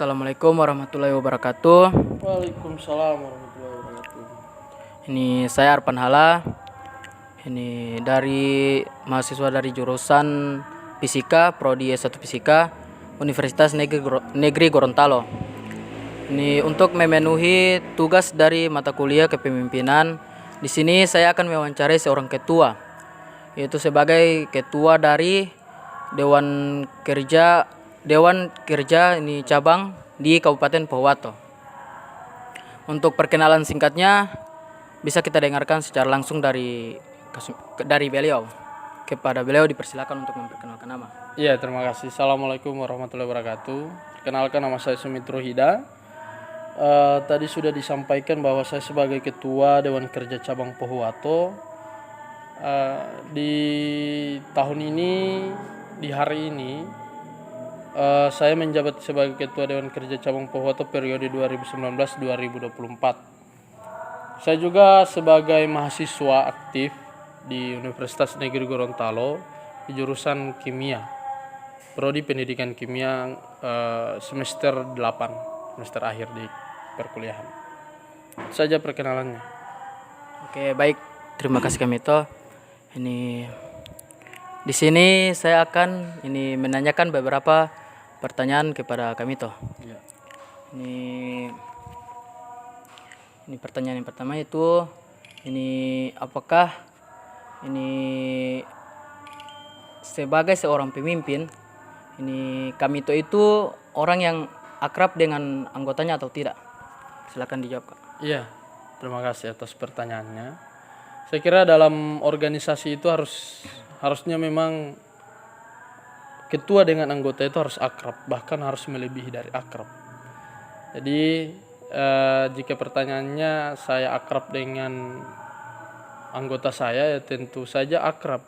Assalamualaikum warahmatullahi wabarakatuh. Waalaikumsalam warahmatullahi wabarakatuh. Ini saya Arpan Hala. Ini dari mahasiswa dari jurusan Fisika, Prodi S1 Fisika, Universitas Negeri Gorontalo. Ini untuk memenuhi tugas dari mata kuliah kepemimpinan. Di sini saya akan mewawancarai seorang ketua, yaitu sebagai ketua dari Dewan Kerja ini cabang di Kabupaten Pohuwato. Untuk perkenalan singkatnya bisa kita dengarkan secara langsung dari beliau. Kepada beliau dipersilakan untuk memperkenalkan nama. Iya, terima kasih. Assalamualaikum warahmatullahi wabarakatuh. Perkenalkan, nama saya Sumitro Hida. Tadi sudah disampaikan bahwa saya sebagai ketua Dewan Kerja Cabang Pohuwato. Di tahun ini, di hari ini, saya menjabat sebagai ketua Dewan Kerja Cabang Pohuwato periode 2019-2024. Saya juga sebagai mahasiswa aktif di Universitas Negeri Gorontalo di jurusan Kimia, Prodi Pendidikan Kimia, semester 8, semester akhir di perkuliahan. Saja perkenalannya. Oke, baik. Terima kasih Kamito. Ini di sini saya akan menanyakan beberapa pertanyaan kepada Kamito. Ya. Ini pertanyaan yang pertama itu apakah sebagai seorang pemimpin Kamito itu orang yang akrab dengan anggotanya atau tidak? Silakan dijawab, Kak. Iya, terima kasih atas pertanyaannya. Saya kira dalam organisasi itu harusnya memang ketua dengan anggota itu harus akrab, bahkan harus melebihi dari akrab. Jadi jika pertanyaannya saya akrab dengan anggota saya, ya tentu saja akrab.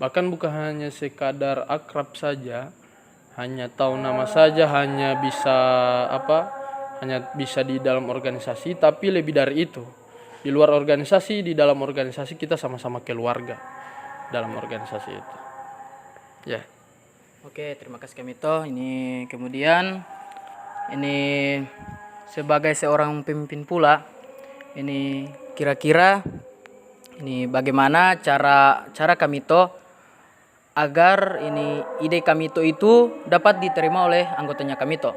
Bahkan bukan hanya sekadar akrab saja, hanya tahu nama saja, hanya bisa di dalam organisasi, tapi lebih dari itu. Di luar organisasi, di dalam organisasi kita sama-sama keluarga dalam organisasi itu. Ya. Oke, terima kasih Kamito. Kemudian sebagai seorang pemimpin pula, kira-kira bagaimana cara Kamito agar ide Kamito itu dapat diterima oleh anggotanya Kamito?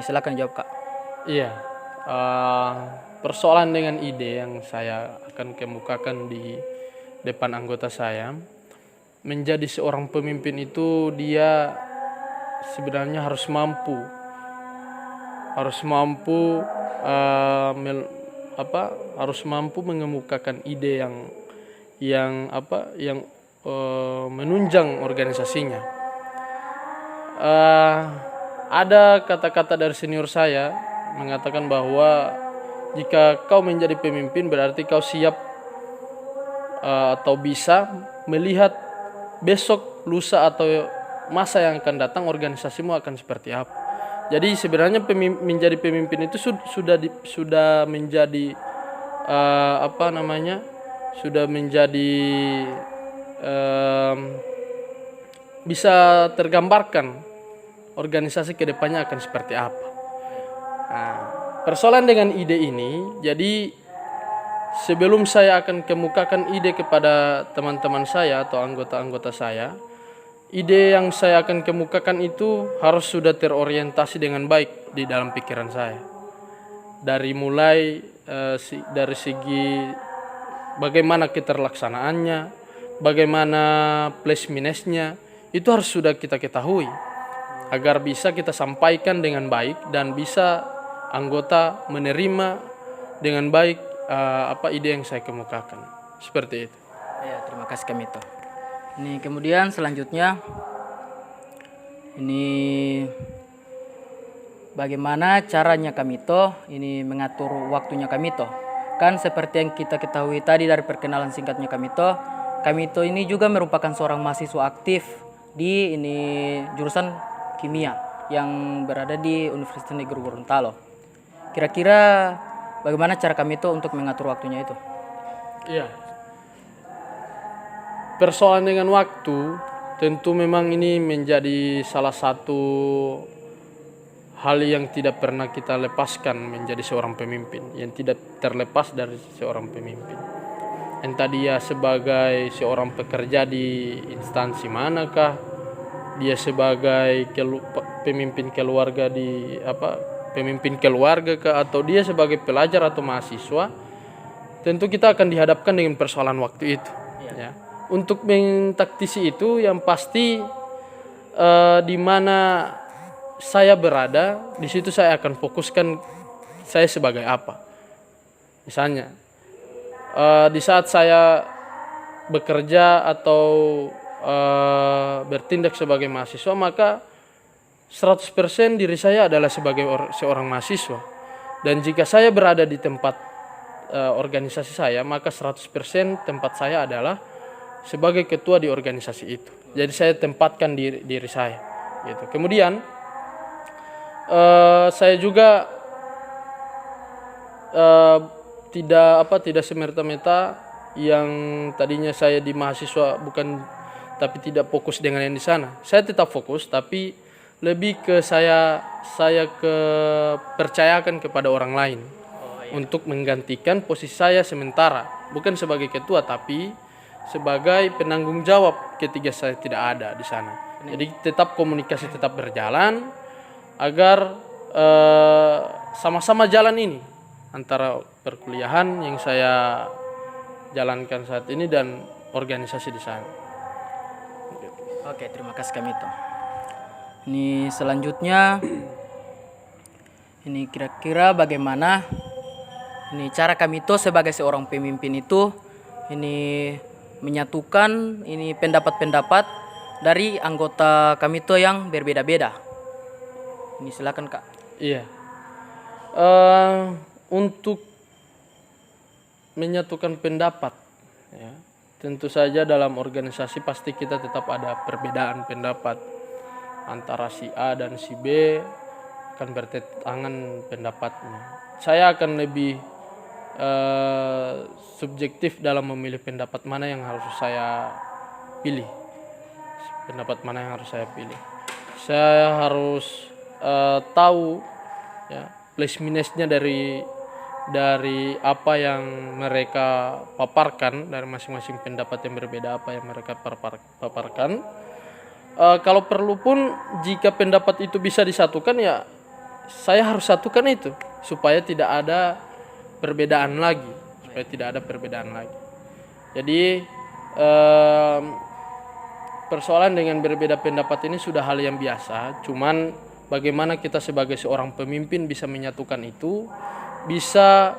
Silakan jawab, Kak. Iya. Persoalan dengan ide yang saya akan kemukakan di depan anggota saya, menjadi seorang pemimpin itu dia sebenarnya harus mampu mengemukakan ide yang menunjang organisasinya. Ada kata-kata dari senior saya mengatakan bahwa jika kau menjadi pemimpin berarti kau siap atau bisa melihat besok, lusa atau masa yang akan datang organisasimu akan seperti apa. Jadi sebenarnya menjadi pemimpin itu sudah menjadi bisa tergambarkan organisasi kedepannya akan seperti apa. Nah, persoalan dengan ide ini, jadi sebelum saya akan kemukakan ide kepada teman-teman saya atau anggota-anggota saya, ide yang saya akan kemukakan itu harus sudah terorientasi dengan baik di dalam pikiran saya. Dari segi bagaimana keterlaksanaannya, bagaimana plus minusnya, itu harus sudah kita ketahui agar bisa kita sampaikan dengan baik dan bisa anggota menerima dengan baik ide yang saya kemukakan. Seperti itu. Ya, terima kasih Kamito. Kemudian selanjutnya bagaimana caranya Kamito mengatur waktunya Kamito? Kan seperti yang kita ketahui tadi dari perkenalan singkatnya Kamito ini juga merupakan seorang mahasiswa aktif di jurusan kimia yang berada di Universitas Negeri Gorontalo. Kira-kira bagaimana cara Kamito untuk mengatur waktunya itu? Iya. Persoalan dengan waktu tentu memang ini menjadi salah satu hal yang tidak pernah kita lepaskan menjadi seorang pemimpin, yang tidak terlepas dari seorang pemimpin. Entah dia sebagai seorang pekerja di instansi manakah, dia sebagai pemimpin keluarga di pemimpin keluarga kah, atau dia sebagai pelajar atau mahasiswa, tentu kita akan dihadapkan dengan persoalan waktu itu. Ya. Untuk mentaktisi itu, yang pasti di mana saya berada, di situ saya akan fokuskan saya sebagai apa. Misalnya, di saat saya bekerja atau bertindak sebagai mahasiswa, maka 100% diri saya adalah sebagai seorang mahasiswa. Dan jika saya berada di tempat organisasi saya, maka 100% tempat saya adalah sebagai ketua di organisasi itu. Jadi saya tempatkan diri saya gitu. Kemudian saya juga tidak semerta-merta yang tadinya saya di mahasiswa tapi tidak fokus dengan yang di sana. Saya tetap fokus, tapi lebih ke saya percayakan kepada orang lain untuk menggantikan posisi saya sementara, bukan sebagai ketua tapi sebagai penanggung jawab ketika saya tidak ada di sana. Jadi tetap komunikasi tetap berjalan agar sama-sama jalan ini antara perkuliahan yang saya jalankan saat ini dan organisasi di sana. Oke, terima kasih Kamito. Ini selanjutnya, ini kira-kira bagaimana ini cara Kamito sebagai seorang pemimpin itu ini menyatukan ini pendapat-pendapat dari anggota Kamito yang berbeda-beda. Ini silakan Kak. Iya. Untuk menyatukan pendapat, ya, tentu saja dalam organisasi pasti kita tetap ada perbedaan pendapat antara si A dan si B, akan bertentangan pendapatnya. Saya akan lebih subjektif dalam memilih pendapat mana yang harus saya pilih. Pendapat mana yang harus saya pilih. Saya harus tahu ya plus minusnya dari apa yang mereka paparkan, dari masing-masing pendapat yang berbeda apa yang mereka paparkan. Kalau perlu pun jika pendapat itu bisa disatukan, ya saya harus satukan itu supaya tidak ada perbedaan lagi, Jadi persoalan dengan berbeda pendapat ini sudah hal yang biasa, cuman bagaimana kita sebagai seorang pemimpin bisa menyatukan itu, bisa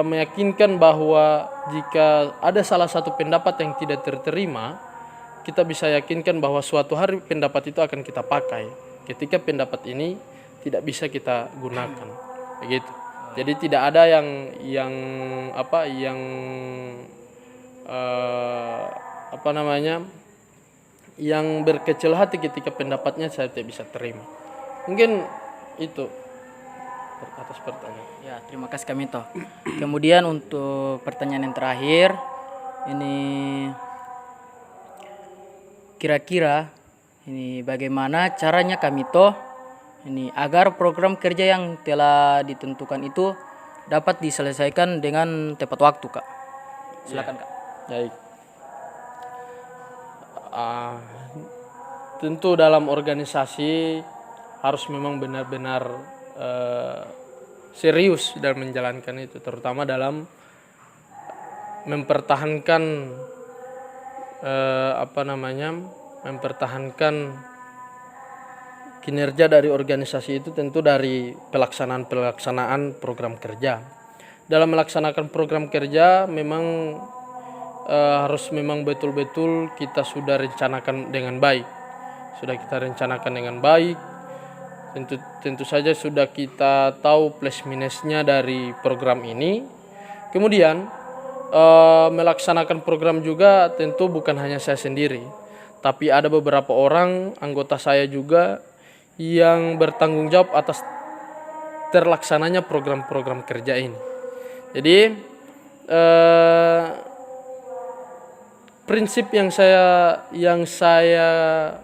meyakinkan bahwa jika ada salah satu pendapat yang tidak terterima, kita bisa yakinkan bahwa suatu hari pendapat itu akan kita pakai ketika pendapat ini tidak bisa kita gunakan, begitu. Jadi tidak ada yang berkecil hati ketika pendapatnya saya tidak bisa terima. Mungkin itu atas pertanyaan. Ya, terima kasih Kamito. Kemudian untuk pertanyaan yang terakhir, ini kira-kira ini bagaimana caranya Kamito ini agar program kerja yang telah ditentukan itu dapat diselesaikan dengan tepat waktu, Kak. Silakan, Kak. Baik. Tentu dalam organisasi harus memang benar-benar serius dalam menjalankan itu, terutama dalam mempertahankan kinerja dari organisasi itu, tentu dari pelaksanaan program kerja. Dalam melaksanakan program kerja memang harus memang betul-betul kita sudah rencanakan dengan baik. Tentu saja sudah kita tahu plus minusnya dari program ini. Kemudian melaksanakan program juga tentu bukan hanya saya sendiri, tapi ada beberapa orang anggota saya juga yang bertanggung jawab atas terlaksananya program-program kerja ini. Jadi prinsip yang saya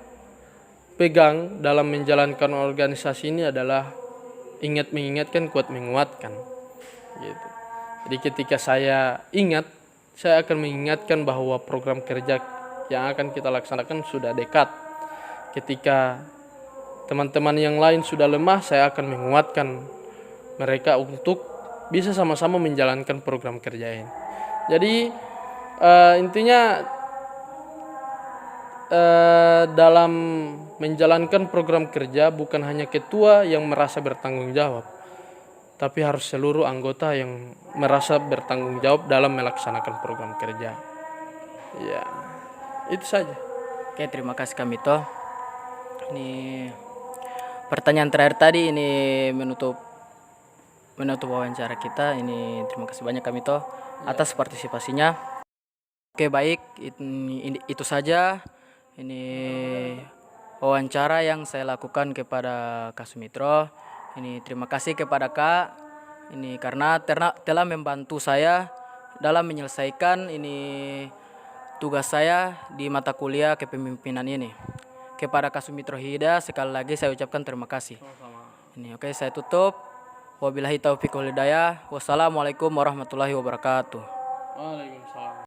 pegang dalam menjalankan organisasi ini adalah ingat mengingatkan, kuat menguatkan. Gitu. Jadi ketika saya ingat, saya akan mengingatkan bahwa program kerja yang akan kita laksanakan sudah dekat. Ketika teman-teman yang lain sudah lemah, saya akan menguatkan mereka untuk bisa sama-sama menjalankan program kerja ini. Jadi intinya dalam menjalankan program kerja bukan hanya ketua yang merasa bertanggung jawab, tapi harus seluruh anggota yang merasa bertanggung jawab dalam melaksanakan program kerja. Ya, itu saja. Oke, terima kasih Kamito. Ini pertanyaan terakhir tadi ini menutup wawancara kita. Ini terima kasih banyak Kamito atas partisipasinya. Oke, baik, itu saja ini wawancara yang saya lakukan kepada Kak Sumitro. Ini terima kasih kepada Kak ini karena telah membantu saya dalam menyelesaikan ini tugas saya di mata kuliah kepemimpinan ini. Kepada Kak Sumitro Hida sekali lagi saya ucapkan terima kasih. Ini oke, saya tutup. Wabillahi taufiq wal hidayah. Wassalamualaikum warahmatullahi wabarakatuh. Waalaikumsalam.